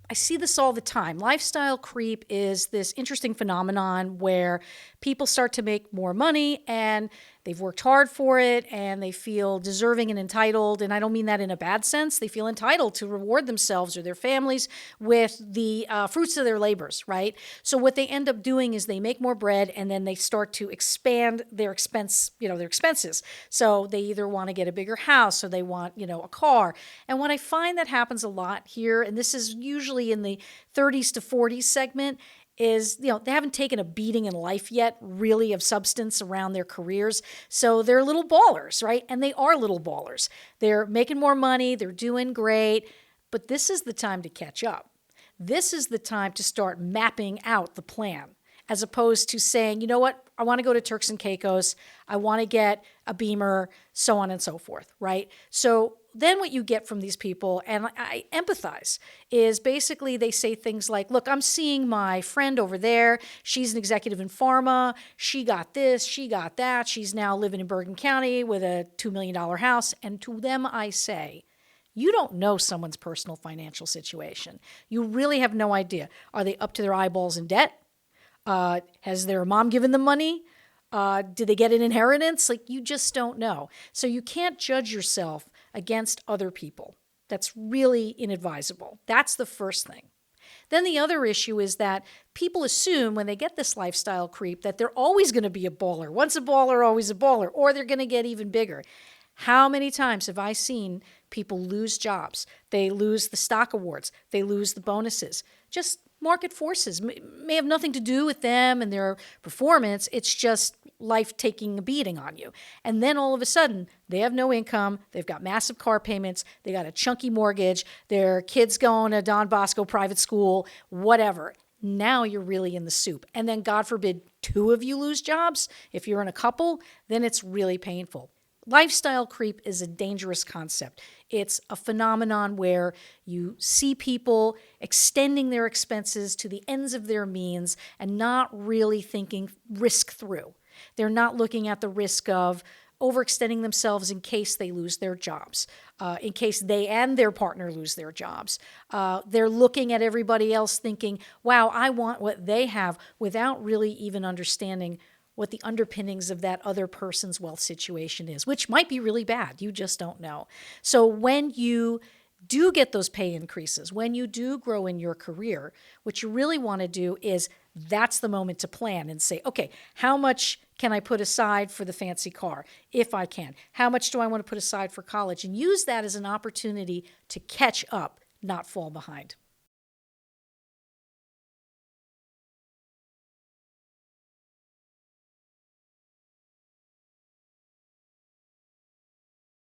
I see this all the time. Lifestyle creep is this interesting phenomenon where people start to make more money and they've worked hard for it and they feel deserving and entitled. And I don't mean that in a bad sense. They feel entitled to reward themselves or their families with the fruits of their labors, right? So what they end up doing is they make more bread and then they start to expand their their expenses. So they either want to get a bigger house or they want, a car. And what I find that happens a lot here, and this is usually in the 30s to 40s segment, is, they haven't taken a beating in life yet, really, of substance around their careers. So they're little ballers, right? And they are little ballers. They're making more money. They're doing great. But this is the time to catch up. This is the time to start mapping out the plan, as opposed to saying, you know what, I want to go to Turks and Caicos. I want to get a Beamer, so on and so forth, right? So then what you get from these people, and I empathize, is basically they say things like, look, I'm seeing my friend over there. She's an executive in pharma. She got this, she got that. She's now living in Bergen County with a $2 million house. And to them, I say, you don't know someone's personal financial situation. You really have no idea. Are they up to their eyeballs in debt? Has their mom given them money? Did they get an inheritance? You just don't know. So you can't judge yourself against other people. That's really inadvisable. That's the first thing. Then the other issue is that people assume when they get this lifestyle creep that they're always going to be a baller. Once a baller, always a baller, or they're going to get even bigger. How many times have I seen people lose jobs? They lose the stock awards. They lose the bonuses. Just market forces may have nothing to do with them and their performance. It's just life taking a beating on you. And then all of a sudden, they have no income. They've got massive car payments. They got a chunky mortgage. Their kids going to Don Bosco private school, whatever. Now you're really in the soup. And then God forbid, two of you lose jobs. If you're in a couple, then it's really painful. Lifestyle creep is a dangerous concept. It's a phenomenon where you see people extending their expenses to the ends of their means and not really thinking risk through. They're not looking at the risk of overextending themselves in case they lose their jobs, in case they and their partner lose their jobs. They're looking at everybody else thinking, wow, I want what they have, without really even understanding what the underpinnings of that other person's wealth situation is, which might be really bad. You just don't know. So when you do get those pay increases, when you do grow in your career, what you really want to do is that's the moment to plan and say, okay, how much can I put aside for the fancy car, if I can? How much do I want to put aside for college? And use that as an opportunity to catch up, not fall behind.